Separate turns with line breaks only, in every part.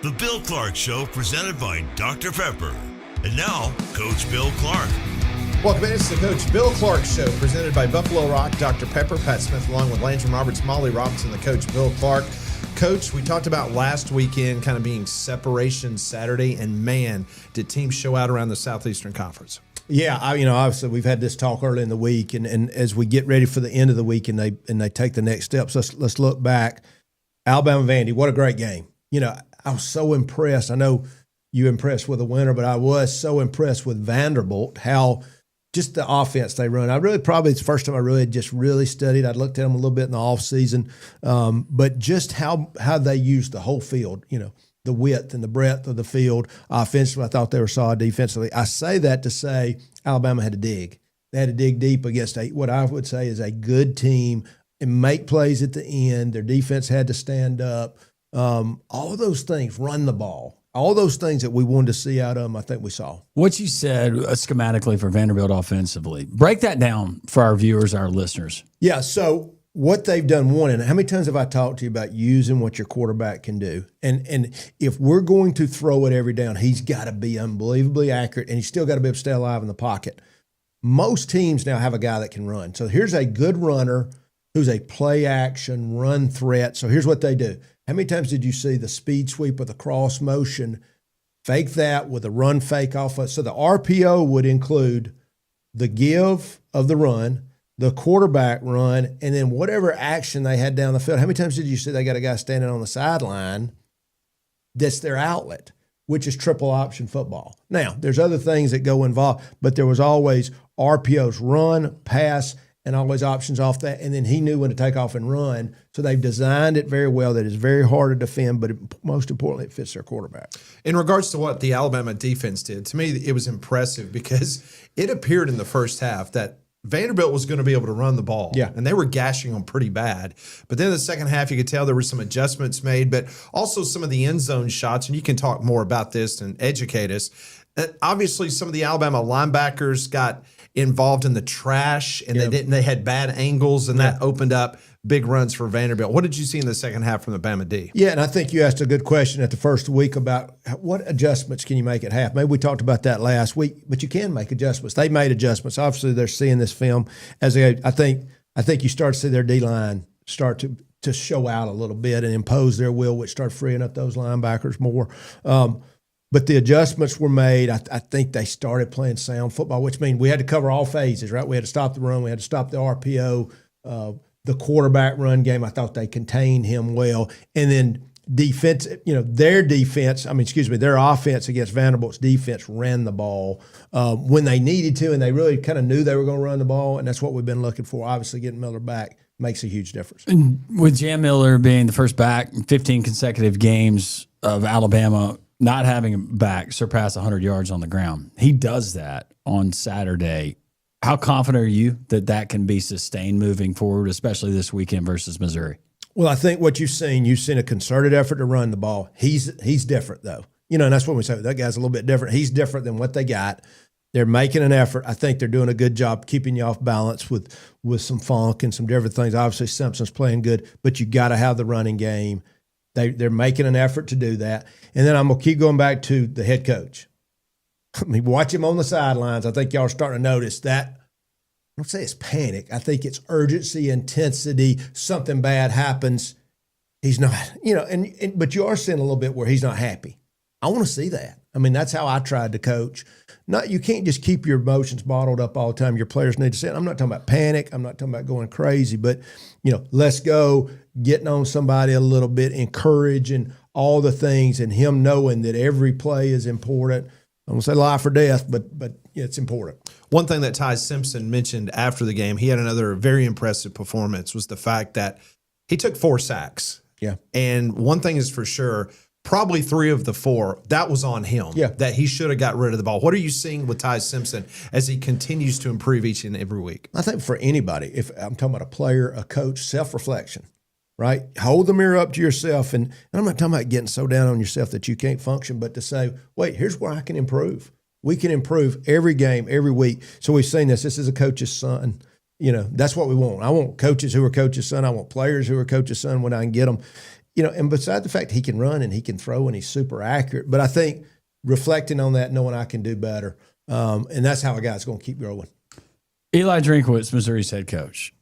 The Bill Clark Show, presented by Dr. Pepper. And now, Coach Bill Clark.
Welcome in. It's the Coach Bill Clark Show, presented by Buffalo Rock, Dr. Pepper, Pat Smith, along with Landry Roberts, Molly Robinson, the Coach Bill Clark. Coach, we talked about last weekend kind of being separation Saturday, and man, did teams show out around the Southeastern Conference.
Yeah, obviously we've had this talk early in the week, and as we get ready for the end of the week and they take the next steps, let's look back. Alabama Vandy, what a great game. I was so impressed. I know you impressed with the winner, but I was so impressed with Vanderbilt, how just the offense they run. Probably it's the first time I really studied. I looked at them a little bit in the offseason, but just how they used the whole field, the width and the breadth of the field. Offensively, I thought they were solid. Defensively, I say that to say Alabama had to dig. They had to dig deep against what I would say is a good team and make plays at the end. Their defense had to stand up. All those things, run the ball, all those things that we wanted to see out of them, I think we saw.
What you said schematically for Vanderbilt offensively, break that down for our viewers, our listeners.
Yeah, so what they've done, and how many times have I talked to you about using what your quarterback can do? And if we're going to throw it every down, he's got to be unbelievably accurate, and he's still got to be able to stay alive in the pocket. Most teams now have a guy that can run. So here's a good runner who's a play action, run threat. So here's what they do. How many times did you see the speed sweep with a cross motion, fake that with a run fake off? So the RPO would include the give of the run, the quarterback run, and then whatever action they had down the field. How many times did you see they got a guy standing on the sideline that's their outlet, which is triple option football? Now, there's other things that go involved, but there was always RPOs, run, pass, and always options off that, and then he knew when to take off and run. So they've designed it very well. That is very hard to defend, but most importantly, it fits their quarterback.
In regards to what the Alabama defense did, to me, it was impressive because it appeared in the first half that Vanderbilt was going to be able to run the ball.
Yeah.
And they were gashing them pretty bad. But then in the second half, you could tell there were some adjustments made, but also some of the end zone shots, and you can talk more about this and educate us. Obviously, some of the Alabama linebackers got involved in the trash, and they had bad angles, and that opened up big runs for Vanderbilt. What did you see in the second half from the Bama D?
Yeah, and I think you asked a good question at the first week about what adjustments can you make at half. Maybe we talked about that last week, but you can make adjustments. They made adjustments. Obviously, they're seeing this film as I think you start to see their D-line start to show out a little bit and impose their will, which start freeing up those linebackers more. But the adjustments were made. I think they started playing sound football, which means we had to cover all phases, right? We had to stop the run. We had to stop the RPO. The quarterback run game, I thought they contained him well. And then defense, their offense against Vanderbilt's defense ran the ball when they needed to, and they really kind of knew they were going to run the ball, and that's what we've been looking for. Obviously, getting Miller back makes a huge difference.
And with Jam Miller being the first back in 15 consecutive games of Alabama not having him back surpass 100 yards on the ground. He does that on Saturday. How confident are you that can be sustained moving forward, especially this weekend versus Missouri?
Well, I think what you've seen a concerted effort to run the ball. He's different, though. And that's what we say. That guy's a little bit different. He's different than what they got. They're making an effort. I think they're doing a good job keeping you off balance with some funk and some different things. Obviously, Simpson's playing good, but you got to have the running game. They're making an effort to do that. And then I'm going to keep going back to the head coach. I mean, watch him on the sidelines. I think y'all are starting to notice that. I don't say it's panic. I think it's urgency, intensity. Something bad happens. He's not, but you are seeing a little bit where he's not happy. I want to see that. I mean, that's how I tried to coach. You can't just keep your emotions bottled up all the time. Your players need to see it. I'm not talking about panic. I'm not talking about going crazy, but, let's go, getting on somebody a little bit, encouraging all the things, and him knowing that every play is important. I don't say life or death, but it's important.
One thing that Ty Simpson mentioned after the game, he had another very impressive performance, was the fact that he took 4 sacks.
Yeah.
And one thing is for sure, probably 3 of the 4, that was on him.
Yeah.
That he should have got rid of the ball. What are you seeing with Ty Simpson as he continues to improve each and every week?
I think for anybody, if I'm talking about a player, a coach, self-reflection, right? Hold the mirror up to yourself. And I'm not talking about getting so down on yourself that you can't function, but to say, wait, here's where I can improve. We can improve every game, every week. So we've seen this. This is a coach's son. That's what we want. I want coaches who are coaches' son. I want players who are coaches' son when I can get them. and beside the fact he can run and he can throw and he's super accurate, but I think reflecting on that, knowing I can do better, and that's how a guy's going to keep growing.
Eli Drinkwitz, Missouri's head coach,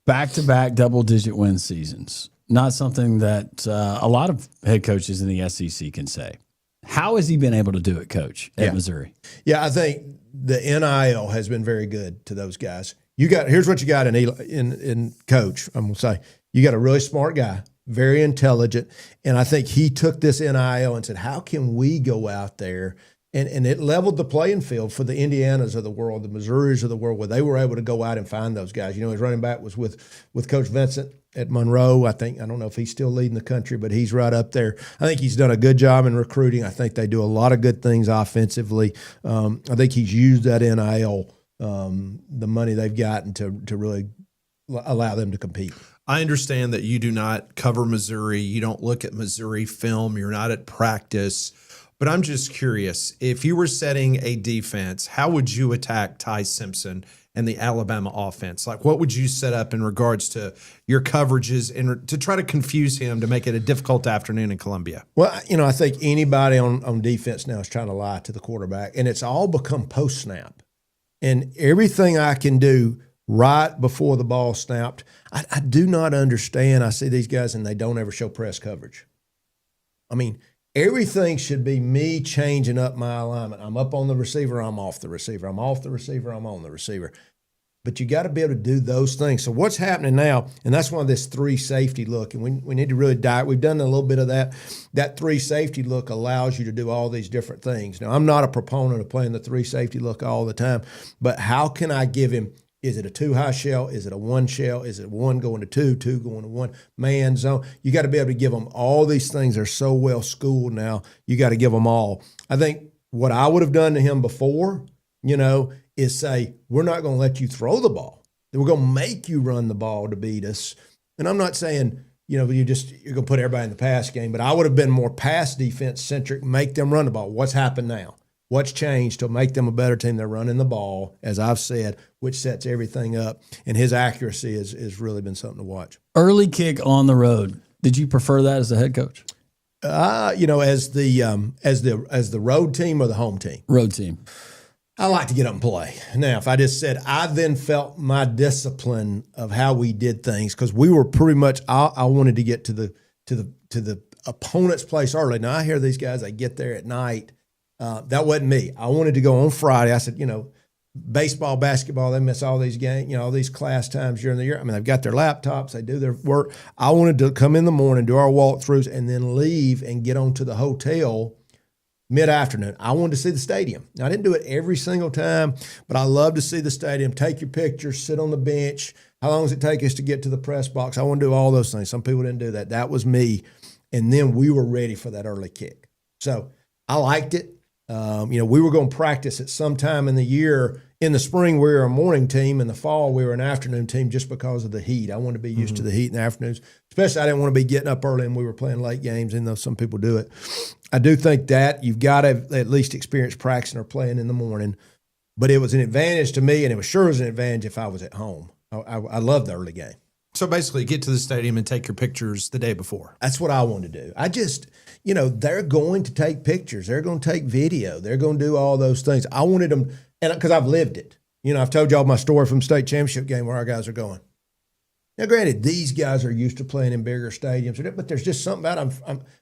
back-to-back double-digit win seasons. Not something that a lot of head coaches in the SEC can say. How has he been able to do it, Coach, at Missouri?
Yeah, I think the NIL has been very good to those guys. Here's what you got in Coach. I'm gonna say you got a really smart guy, very intelligent, and I think he took this NIL and said, "How can we go out there?" And it leveled the playing field for the Indianas of the world, the Missouris of the world, where they were able to go out and find those guys. His running back was with Coach Vincent at Monroe. I don't know if he's still leading the country, but he's right up there. I think he's done a good job in recruiting. I think they do a lot of good things offensively. I think he's used that NIL, the money they've gotten to really allow them to compete.
I understand that you do not cover Missouri. You don't look at Missouri film. You're not at practice. But I'm just curious, if you were setting a defense, how would you attack Ty Simpson and the Alabama offense? Like, what would you set up in regards to your coverages and to try to confuse him to make it a difficult afternoon in Columbia?
Well, I think anybody on defense now is trying to lie to the quarterback, and it's all become post-snap. And everything I can do right before the ball snapped, I do not understand. I see these guys, and they don't ever show press coverage. I mean, everything should be me changing up my alignment. I'm up on the receiver, I'm off the receiver. I'm off the receiver, I'm on the receiver. But you got to be able to do those things. So what's happening now, and that's why this 3 safety look, and we need to really dive. We've done a little bit of that. That 3 safety look allows you to do all these different things. Now, I'm not a proponent of playing the 3 safety look all the time, but how can I give him, is it a 2 high shell? Is it a 1 shell? Is it 1 going to 2, 2 going to 1, man zone? You got to be able to give them all these things. They're so well schooled now. You got to give them all. I think what I would have done to him before, is say, we're not going to let you throw the ball. We're going to make you run the ball to beat us. And I'm not saying, you're going to put everybody in the pass game, but I would have been more pass defense centric, make them run the ball. What's happened now? What's changed to make them a better team? They're running the ball, as I've said, which sets everything up. And his accuracy has really been something to watch.
Early kick on the road. Did you prefer that as a head coach?
As the road team or the home team?
Road team.
I like to get up and play. Now, if I just said, I then felt my discipline of how we did things, because we were pretty much, I wanted to get to the opponent's place early. Now, I hear these guys, they get there at night. That wasn't me. I wanted to go on Friday. I said, baseball, basketball, they miss all these games, all these class times during the year. I mean, they've got their laptops, they do their work. I wanted to come in the morning, do our walkthroughs, and then leave and get on to the hotel mid-afternoon. I wanted to see the stadium. Now, I didn't do it every single time, but I love to see the stadium, take your pictures, sit on the bench. How long does it take us to get to the press box? I want to do all those things. Some people didn't do that. That was me. And then we were ready for that early kick. So I liked it. We were going to practice at some time in the year. In the spring, we were a morning team. In the fall, we were an afternoon team just because of the heat. I wanted to be used to the heat in the afternoons. Especially, I didn't want to be getting up early and we were playing late games, even though some people do it. I do think that you've got to at least experience practicing or playing in the morning. But it was an advantage to me, and it was sure an advantage if I was at home. I love the early game.
So basically, get to the stadium and take your pictures the day before.
That's what I want to do. I just, they're going to take pictures. They're going to take video. They're going to do all those things. I wanted them, and because I've lived it. I've told y'all my story from state championship game where our guys are going. Now, granted, these guys are used to playing in bigger stadiums, but there's just something about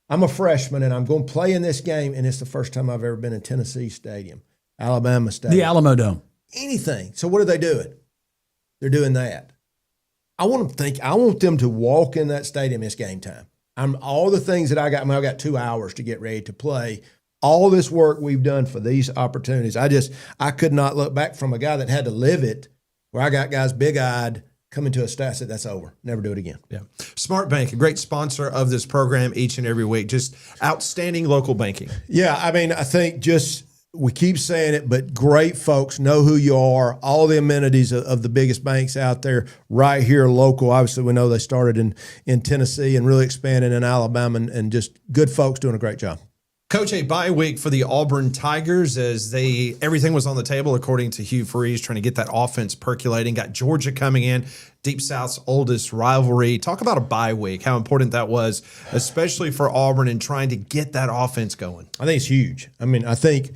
I'm a freshman, and I'm going to play in this game, and it's the first time I've ever been in Tennessee Stadium, Alabama Stadium.
The Alamo Dome.
Anything. So what are they doing? They're doing that. I want them to walk in that stadium. It's game time. All the things that I got 2 hours to get ready to play. All this work we've done for these opportunities. I could not look back from a guy that had to live it, where I got guys big-eyed coming to a stat, said that's over. Never do it again.
Yeah. Smart Bank, a great sponsor of this program each and every week. Just outstanding local banking.
Yeah, I think we keep saying it, but great folks, know who you are, all the amenities of the biggest banks out there right here local. Obviously, we know they started in Tennessee and really expanded in Alabama, and just good folks doing a great job.
Coach, a bye week for the Auburn Tigers as everything was on the table according to Hugh Freeze, trying to get that offense percolating. Got Georgia coming in, Deep South's oldest rivalry. Talk about a bye week, how important that was, especially for Auburn and trying to get that offense going.
I think it's huge. I mean, I think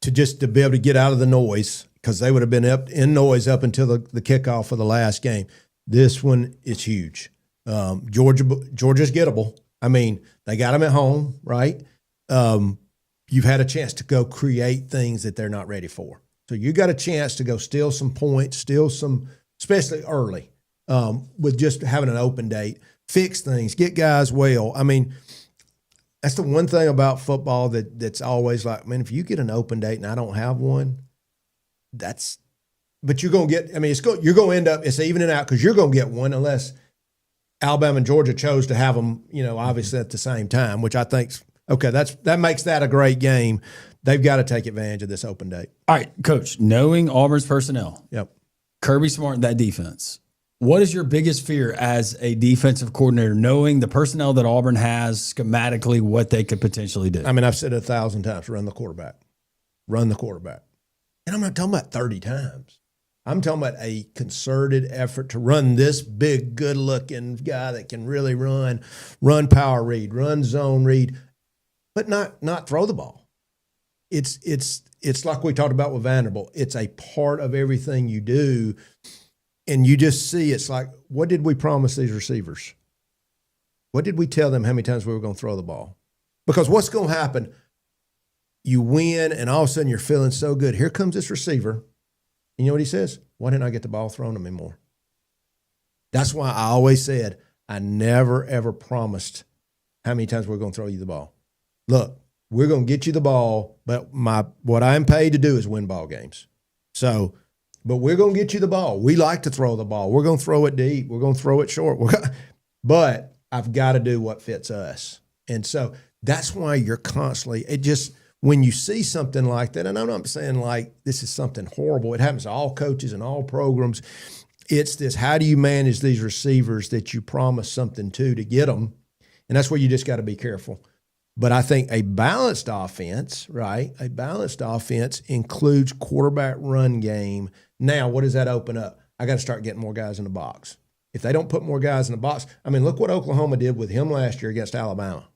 to be able to get out of the noise, because they would have been up in noise up until the kickoff of the last game. This one is huge. Georgia's gettable. I mean, they got them at home, right? You've had a chance to go create things that they're not ready for. So you got a chance to go steal some points, especially early, with just having an open date, fix things, get guys well. I mean, that's the one thing about football that's always like, man, if you get an open date and I don't have one, but you're going to get, I mean, you're going to end up, it's evening out because you're going to get one unless Alabama and Georgia chose to have them, obviously at the same time, which I think, okay, that makes that a great game. They've got to take advantage of this open date.
All right, Coach, knowing Auburn's personnel,
yep,
Kirby Smart, that defense, what is your biggest fear as a defensive coordinator, knowing the personnel that Auburn has schematically, what they could potentially do?
I mean, I've said it 1,000 times, run the quarterback. And I'm not talking about 30 times. I'm talking about a concerted effort to run this big, good-looking guy that can really run power read, run zone read, but not throw the ball. It's like we talked about with Vanderbilt. It's a part of everything you do, and you just see it's like, what did we promise these receivers? What did we tell them how many times we were going to throw the ball? Because what's going to happen, you win, and all of a sudden you're feeling so good. Here comes this receiver. You know what he says? Why didn't I get the ball thrown to me more? That's why I always said I never, ever promised how many times we're going to throw you the ball. Look, we're going to get you the ball, but what I'm paid to do is win ball games. So, but we're going to get you the ball. We like to throw the ball. We're going to throw it deep. We're going to throw it short. But I've got to do what fits us. And so that's why you're constantly, when you see something like that, and I'm not saying like this is something horrible. It happens to all coaches and all programs. It's this, how do you manage these receivers that you promise something to get them? And that's where you just got to be careful. But I think a balanced offense, right? A balanced offense includes quarterback run game. Now, what does that open up? I got to start getting more guys in the box. If they don't put more guys in the box, I mean, look what Oklahoma did with him last year against Alabama.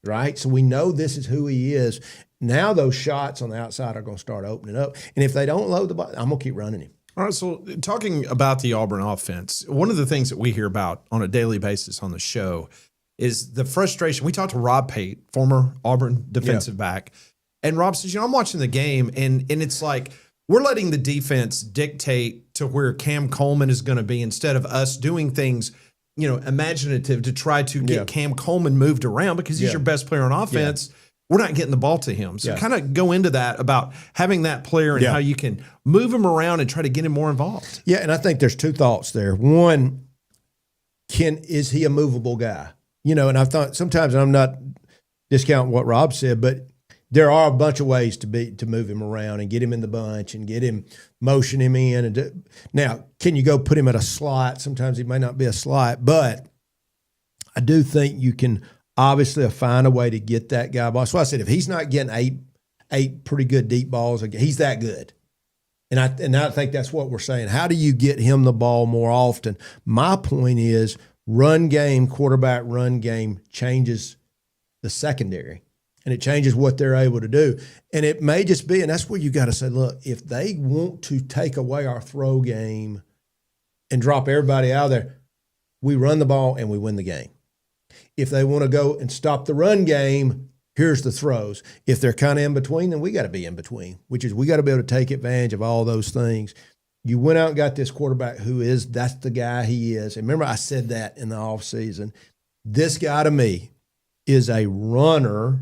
Right? So we know this is who he is. Now those shots on the outside are going to start opening up. And if they don't load the ball, I'm going to keep running him.
All right, so talking about the Auburn offense, one of the things that we hear about on a daily basis on the show is the frustration. We talked to Rob Pate, former Auburn defensive back, and Rob says, I'm watching the game, and it's like we're letting the defense dictate to where Cam Coleman is going to be instead of us doing things imaginative to try to get Cam Coleman moved around because he's your best player on offense. Yeah. We're not getting the ball to him. So kind of go into that about having that player and how you can move him around and try to get him more involved.
Yeah, and I think there's two thoughts there. One, is he a movable guy? And I thought sometimes, and I'm not discounting what Rob said, but there are a bunch of ways to move him around and get him in the bunch and get him, motion him in. Now, can you go put him at a slot? Sometimes he may not be a slot, but I do think you can obviously find a way to get that guy ball. So I said, if he's not getting eight pretty good deep balls, he's that good. And I think that's what we're saying. How do you get him the ball more often? My point is quarterback run game changes the secondary. And it changes what they're able to do. And it may just be, and that's where you got to say, look, if they want to take away our throw game and drop everybody out of there, we run the ball and we win the game. If they want to go and stop the run game, here's the throws. If they're kind of in between, then we got to be in between, which is we got to be able to take advantage of all those things. You went out and got this quarterback that's the guy he is. And remember, I said that in the offseason. This guy to me is a runner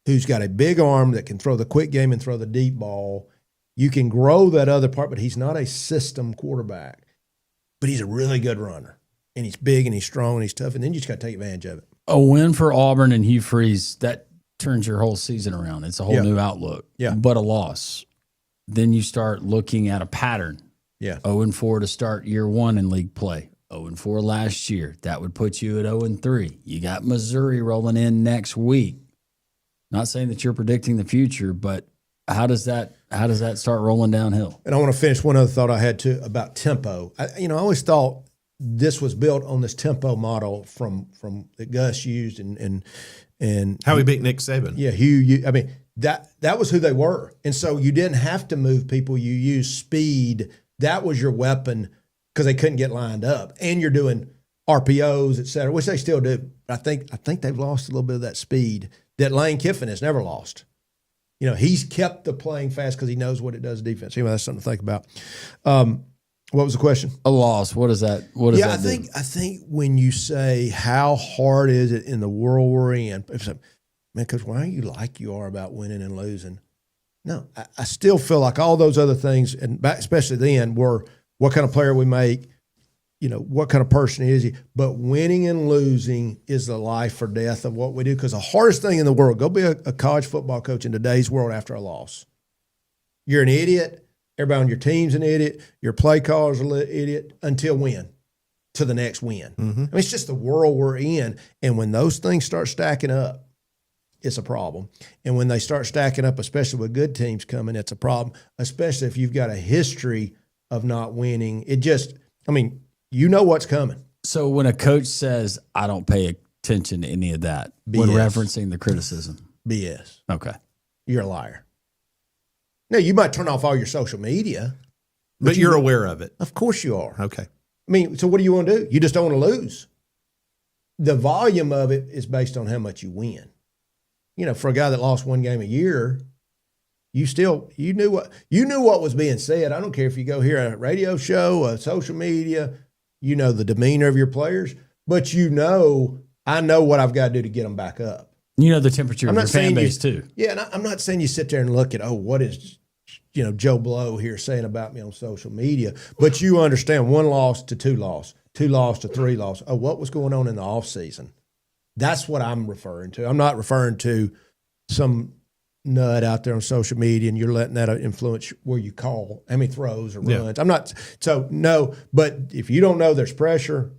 who's got a big arm that can throw the quick game and throw the deep ball. You can grow that other part, but he's not a system quarterback. But he's a really good runner. And he's big and he's strong and he's tough. And then you just got to take advantage of it.
A win for Auburn and Hugh Freeze, that turns your whole season around. It's a whole new outlook.
Yeah.
But a loss. Then you start looking at a pattern.
Yeah.
0-4 to start year one in league play. 0-4 last year. That would put you at 0-3. You got Missouri rolling in next week. Not saying that you're predicting the future, but how does that start rolling downhill?
And I want to finish one other thought I had too about tempo. I always thought this was built on this tempo model from that Gus used and
How he beat Nick Saban.
yeah, Hugh. I mean that was who they were, and so you didn't have to move people. You used speed. That was your weapon because they couldn't get lined up, and you're doing RPOs, et cetera, which they still do. I think they've lost a little bit of that speed that Lane Kiffin has never lost. He's kept the playing fast because he knows what it does to defense. Anyway, that's something to think about. What was the question?
A loss. What does that? What does that do?
I think when you say how hard is it in the world we're in, man, Coach, why are you like you are about winning and losing? No, I still feel like all those other things, and especially then, were what kind of player we make, what kind of person is he. But winning and losing is the life or death of what we do. Because the hardest thing in the world, go be a college football coach in today's world after a loss. You're an idiot. Everybody on your team's an idiot. Your play caller's an idiot until when? To the next win. Mm-hmm. I mean, it's just the world we're in. And when those things start stacking up, it's a problem. And when they start stacking up, especially with good teams coming, it's a problem, especially if you've got a history of not winning. You know what's coming.
So when a coach says, I don't pay attention to any of that, when referencing the criticism.
BS.
Okay.
You're a liar. Now, you might turn off all your social media.
But you're aware of it.
Of course you are.
Okay.
So what do you want to do? You just don't want to lose. The volume of it is based on how much you win. For a guy that lost one game a year, you knew what was being said. I don't care if you go hear a radio show, a social media, the demeanor of your players, but I know what I've got to do to get them back up.
The temperature of your fan base too.
Yeah, and I'm not saying you sit there and look at, what is Joe Blow here saying about me on social media, but you understand 1 loss to 2 loss, 2 loss to 3 loss. Oh, what was going on in the offseason? That's what I'm referring to. I'm not referring to some nut out there on social media and you're letting that influence where you call how many throws or runs. I'm not. So no, but if you don't know there's pressure,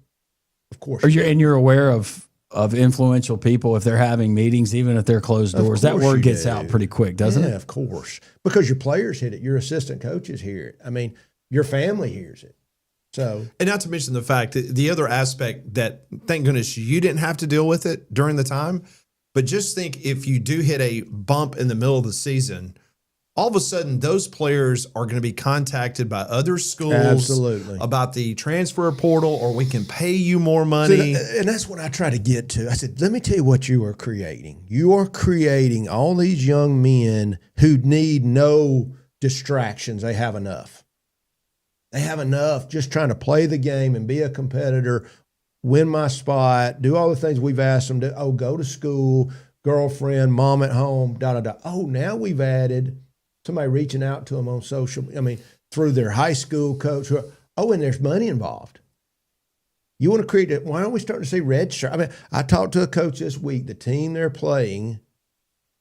of course.
You're aware of influential people if they're having meetings, even if they're closed doors. That word gets out pretty quick, doesn't it?
Yeah, of course. Because your players hit it, your assistant coaches hear it. Your family hears it. So,
and not to mention the fact that the other aspect that, thank goodness, you didn't have to deal with it during the time. But just think if you do hit a bump in the middle of the season, all of a sudden those players are going to be contacted by other schools about the transfer portal, or we can pay you more money.
And that's what I try to get to. I said, let me tell you what you are creating. You are creating all these young men who need no distractions. They have enough. They have enough just trying to play the game and be a competitor, win my spot, do all the things we've asked them to. Oh, go to school, girlfriend, mom at home, da-da-da. Oh, now we've added somebody reaching out to them on social, through their high school coach. Oh, and there's money involved. You want to create it. Why aren't we starting to see red shirt? I talked to a coach this week. The team they're playing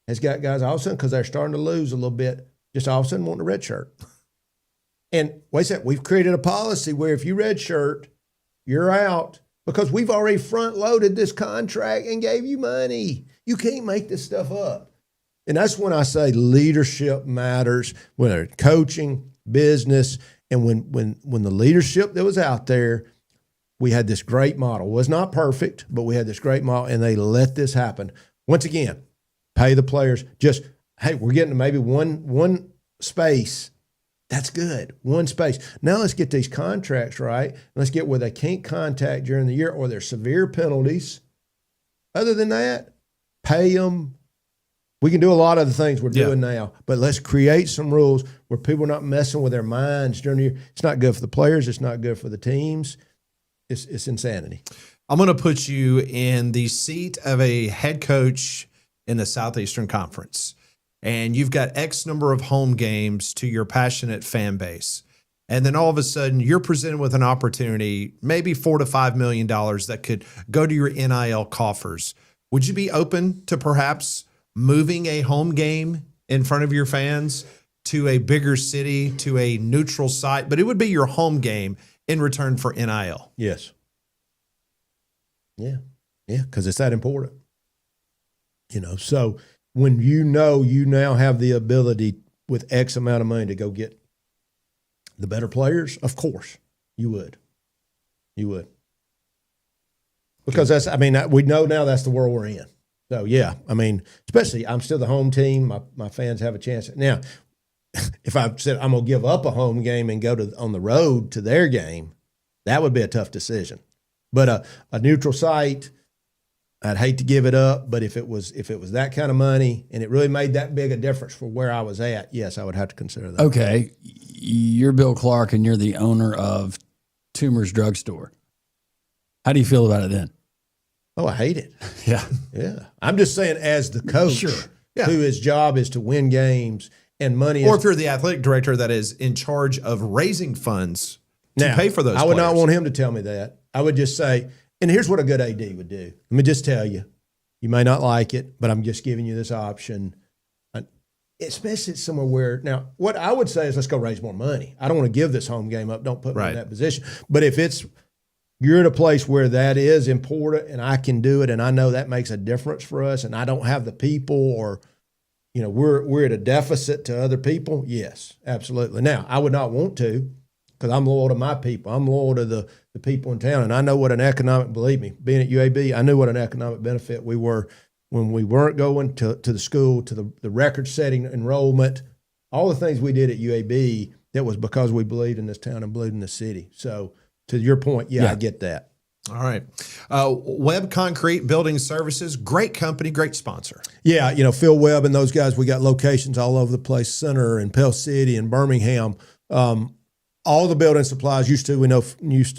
has got guys all of a sudden, because they're starting to lose a little bit, just all of a sudden wanting a red shirt. And wait a second, we've created a policy where if you red shirt, you're out because we've already front loaded this contract and gave you money. You can't make this stuff up. And that's when I say leadership matters, whether it's coaching, business, and when the leadership that was out there, we had this great model. It was not perfect, but we had this great model, and they let this happen. Once again, pay the players. Just, hey, we're getting to maybe one space. That's good. One space. Now let's get these contracts right. Let's get where they can't contact during the year or there's severe penalties. Other than that, pay them. We can do a lot of the things we're doing now, but let's create some rules where people are not messing with their minds during the year. It's not good for the players. It's not good for the teams. It's insanity.
I'm going to put you in the seat of a head coach in the Southeastern Conference. And you've got X number of home games to your passionate fan base. And then all of a sudden you're presented with an opportunity, maybe $4 to $5 million that could go to your NIL coffers. Would you be open to perhaps moving a home game in front of your fans to a bigger city, to a neutral site, but it would be your home game in return for NIL?
Yes. Yeah. Yeah. Because it's that important. So when you know you now have the ability with X amount of money to go get the better players, of course you would. You would. Because we know now that's the world we're in. So, yeah, especially I'm still the home team. My fans have a chance. Now, if I said I'm going to give up a home game and go on the road to their game, that would be a tough decision. But a neutral site, I'd hate to give it up. But if it was that kind of money and it really made that big a difference for where I was at, yes, I would have to consider that.
Okay, you're Bill Clark and you're the owner of Toomer's Drugstore. How do you feel about it then?
Oh, I hate it.
Yeah.
Yeah. I'm just saying as the coach
Sure. Yeah.
who his job is to win games and money
Or
is
if you're the athletic director that is in charge of raising funds to
now,
pay for those
I would not
players.
want him to tell me that. I would just say, and here's what a good AD would do. Let me just tell you, you may not like it, but I'm just giving you this option. Especially somewhere where, now, what I would say is let's go raise more money. I don't want to give this home game up. Don't put me in that position. But if you're in a place where that is important and I can do it and I know that makes a difference for us and I don't have the people or, we're at a deficit to other people, yes, absolutely. Now, I would not want to because I'm loyal to my people. I'm loyal to the people in town. And I know what believe me, being at UAB, I knew what an economic benefit we were when we weren't going to the school, to the record-setting enrollment, all the things we did at UAB, that was because we believed in this town and believed in the city. So to your point, yeah. I get that.
All right. Webb Concrete Building Services, great company, great sponsor.
Yeah, Phil Webb and those guys, we got locations all over the place, Center and Pell City and Birmingham. All the building supplies used to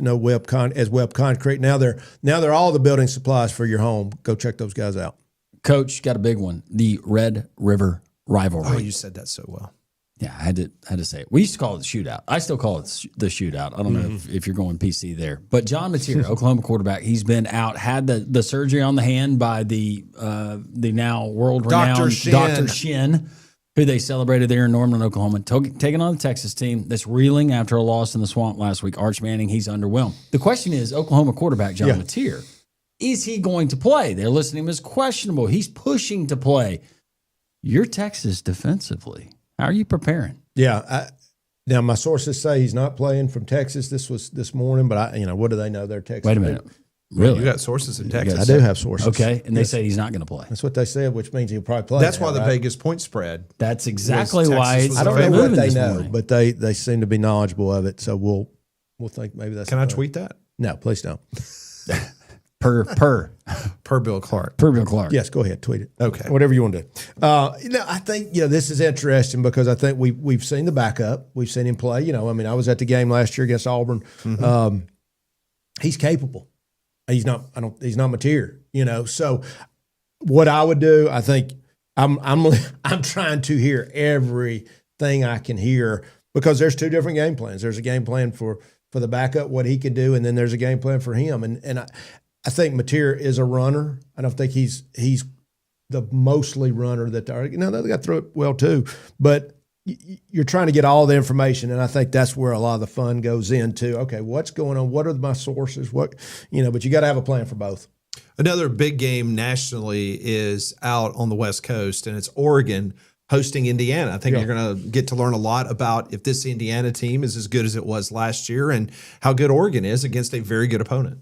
know Webb as Webb Concrete. Now they're all the building supplies for your home. Go check those guys out. Coach,
got a big one. The Red River rivalry.
Oh, you said that so well.
Yeah, I had to say it. We used to call it the shootout. I still call it the shootout. I don't know if you're going PC there. But John Mateer, Oklahoma quarterback, he's been out, had the surgery on the hand by the now world-renowned Dr. Shin, who they celebrated there in Norman, Oklahoma, taking on the Texas team that's reeling after a loss in the swamp last week. Arch Manning, he's underwhelmed. The question is, Oklahoma quarterback John Mateer, is he going to play? They're listing him as questionable. He's pushing to play. You're Texas defensively. How are you preparing?
Yeah. Now, my sources say he's not playing from Texas. This was this morning, but what do they know? They're Texas.
Wait a minute. Really?
You got sources in Texas.
I do have sources.
Okay. And they say he's not going to play.
That's what they said, which means he'll probably play.
That's why the Vegas point spread.
That's exactly why it's
I don't know what they know,
morning.
but they seem to be knowledgeable of it. So we'll think maybe that's.
Can I tweet that?
No, please don't.
Per
Bill Clark.
Per Bill Clark.
Yes, go ahead, tweet it.
Okay.
Whatever you want to do. I think this is interesting because I think we've seen the backup. We've seen him play. I was at the game last year against Auburn. Mm-hmm. He's capable. He's not Mateer. So what I would do, I think I'm trying to hear everything I can hear because there's two different game plans. There's a game plan for the backup, what he could do, and then there's a game plan for him. And I think Mateer is a runner. I don't think he's the mostly runner that they got to throw it well too. But you're trying to get all the information, and I think that's where a lot of the fun goes into. Okay, what's going on? What are my sources? But you got to have a plan for both.
Another big game nationally is out on the West Coast, and it's Oregon hosting Indiana. I think you're going to get to learn a lot about if this Indiana team is as good as it was last year and how good Oregon is against a very good opponent.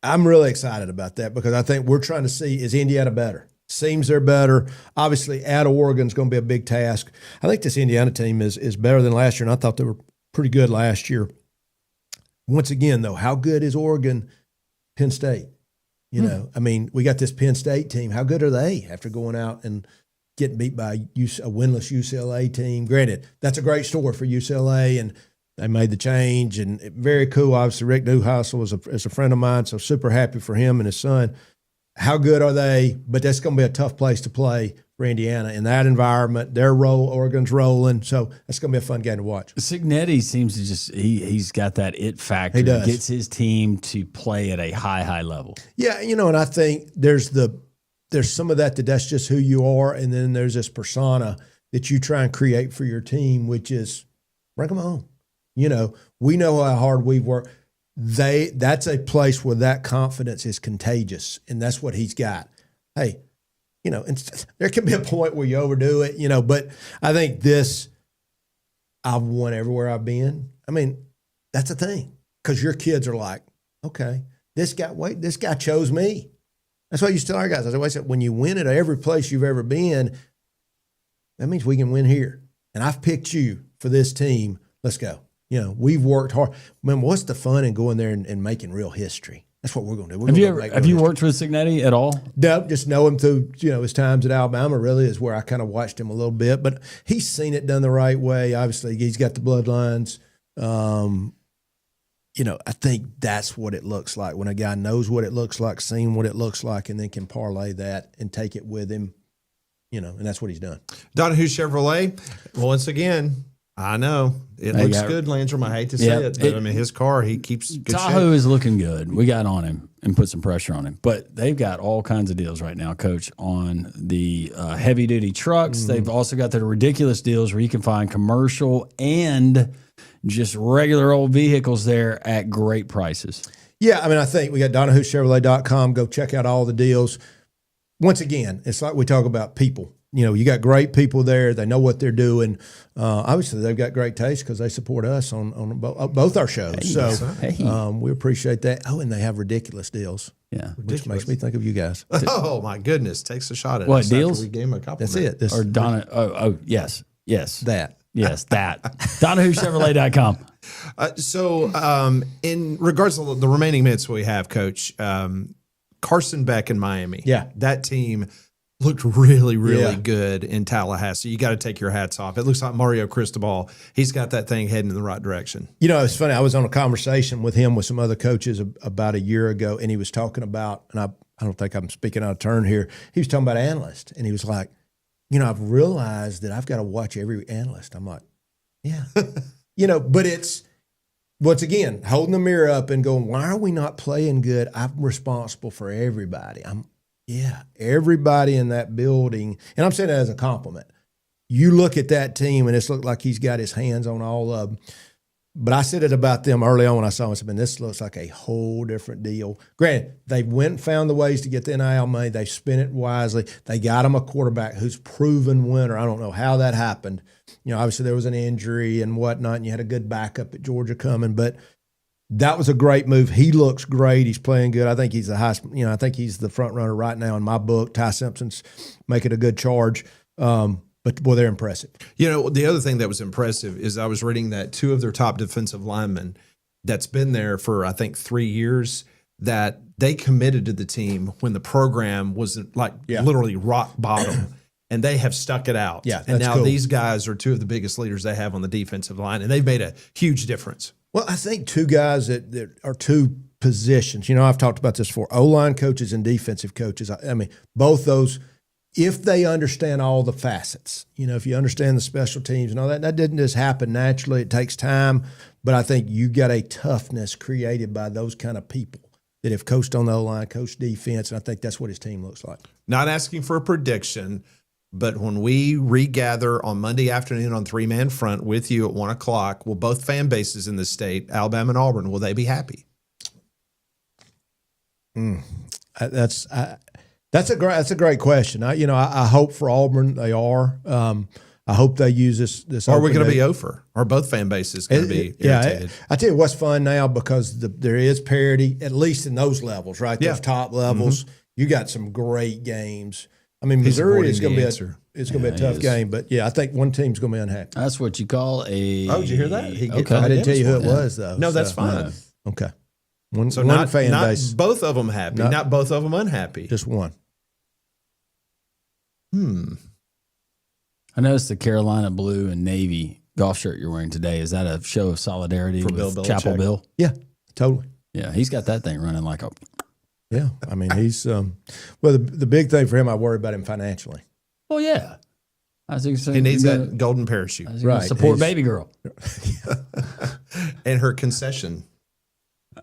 I'm really excited about that because I think we're trying to see, is Indiana better? Seems they're better. Obviously, at Oregon is going to be a big task. I think this Indiana team is better than last year, and I thought they were pretty good last year. Once again, though, how good is Oregon? Penn State. We got this Penn State team. How good are they after going out and getting beat by a winless UCLA team? Granted, that's a great story for UCLA, and they made the change, and very cool. Obviously, Rick Neuheisel is a friend of mine, so super happy for him and his son. How good are they? But that's going to be a tough place to play for Indiana in that environment. Oregon's rolling, so that's going to be a fun game to watch.
Signetti seems to just he's got that it factor.
He does.
Gets his team to play at a high level.
Yeah, and I think there's some of that's just who you are, and then there's this persona that you try and create for your team, which is bring them home. We know how hard we've worked. That's a place where that confidence is contagious, and that's what he's got. Hey, you know, and there can be a point where you overdo it, you know, but I think I've won everywhere I've been. I mean, that's the thing, because your kids are like, okay, this guy chose me. That's what I used to tell our guys. I said, when you win at every place you've ever been, that means we can win here. And I've picked you for this team. Let's go. You know, we've worked hard. Man, what's the fun in going there and making real history? That's what we're going to do.
Have you worked with Cignetti at all?
No, just know him through, you know, his times at Alabama really is where I kind of watched him a little bit. But he's seen it done the right way. Obviously, he's got the bloodlines. You know, I think that's what it looks like when a guy knows what it looks like, seen what it looks like, and then can parlay that and take it with him, you know, and that's what he's done.
Donahue Chevrolet, once again, I know it looks good, Landrum. I hate to say it, but I mean, his car, he keeps good
Tahoe
shape.
is looking good. We got on him and put some pressure on him, but they've got all kinds of deals right now, Coach, on the heavy duty trucks. They've also got the ridiculous deals where you can find commercial and just regular old vehicles there at great prices.
Yeah, I mean, I think we got DonahueChevrolet.com. Go check out all the deals. Once again, it's like we talk about people. You know, you got great people there. They know what they're doing. Obviously, they've got great taste because they support us on both our shows. We appreciate that. Oh, and they have ridiculous deals.
Yeah,
which makes me think of you guys.
Oh my goodness, takes a shot at
what
us
deals?
After we gave him a compliment.
That's it.
Or Donna? Oh, yes.
That.
Yes, that. DonahueChevrolet.com.
In regards to the remaining minutes we have, Coach, Carson Beck in Miami.
Yeah.
That team looked really, really good in Tallahassee. You got to take your hats off. It looks like Mario Cristobal. He's got that thing heading in the right direction.
You know, it's funny. I was on a conversation with him with some other coaches about a year ago, and he was talking about, and I don't think I'm speaking out of turn here. He was talking about analysts, and he was like, you know, I've realized that I've got to watch every analyst. I'm like, yeah. You know, but it's, once again, holding the mirror up and going, why are we not playing good? I'm responsible for everybody. Everybody in that building. And I'm saying that as a compliment. You look at that team, and it's looked like he's got his hands on all of them. But I said it about them early on when I saw them. I said, man, this looks like a whole different deal. Granted, they went and found the ways to get the NIL money. They spent it wisely. They got him a quarterback who's proven winner. I don't know how that happened. You know, obviously there was an injury and whatnot, and you had a good backup at Georgia coming. But that was a great move. He looks great. He's playing good. I think he's the highest. You know, I think he's the front runner right now in my book. Ty Simpson's making a good charge. But, boy, they're impressive.
You know, the other thing that was impressive is I was reading that two of their top defensive linemen that's been there for, I think, 3 years, that they committed to the team when the program was literally rock bottom, and they have stuck it out.
Yeah,
and now
cool.
these guys are two of the biggest leaders they have on the defensive line, and they've made a huge difference.
Well, I think two guys that are two positions. You know, I've talked about this before, O-line coaches and defensive coaches. I mean, both those – if they understand all the facets, you know, if you understand the special teams and all that, that didn't just happen naturally. It takes time. But I think you got a toughness created by those kind of people that have coached on the O-line, coached defense, and I think that's what his team looks like.
Not asking for a prediction, but when we regather on Monday afternoon on Three-Man Front with you at 1 o'clock, will both fan bases in the state, Alabama and Auburn, will they be happy?
That's a great question. I hope for Auburn they are. I hope they use this.
Or are we going to be over? Or both fan bases going to be irritated?
I tell you what's fun now, because there is parity, at least in those levels, right? Those top levels. Mm-hmm. You got some great games. I mean, Missouri is going to be a tough game, but I think one team's going to be unhappy.
That's what you call a.
Oh, did you hear that?
Okay.
I didn't tell you who it was though.
No, that's fine.
Okay.
One fan base. Not both of them happy. Not both of them unhappy.
Just one.
I noticed the Carolina blue and navy golf shirt you're wearing today. Is that a show of solidarity
for
with Chapel Bill?
Yeah, totally.
Yeah, he's got that thing running like a.
Yeah, I mean he's the big thing for him. I worry about him financially.
Well, yeah, I think so.
He needs that golden parachute,
right? Support baby girl
and her concession.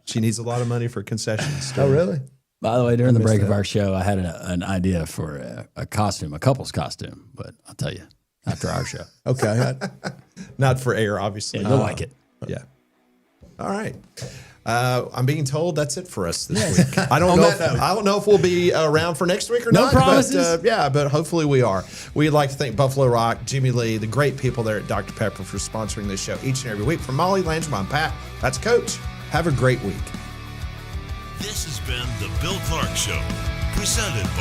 She needs a lot of money for concessions.
Oh, really?
By the way, during the break of our show, I had an idea for a costume, a couple's costume, but I'll tell you after our show.
Okay.
Not for air, obviously.
Yeah, you'll like it.
Yeah. All right. I'm being told that's it for us this week. I don't know if we'll be around for next week or
No
not.
promises.
But hopefully we are. We'd like to thank Buffalo Rock, Jimmy Lee, the great people there at Dr. Pepper for sponsoring this show each and every week. From Molly Landrum, I'm Pat. That's Coach. Have a great week.
This has been the Bill Clark Show, presented by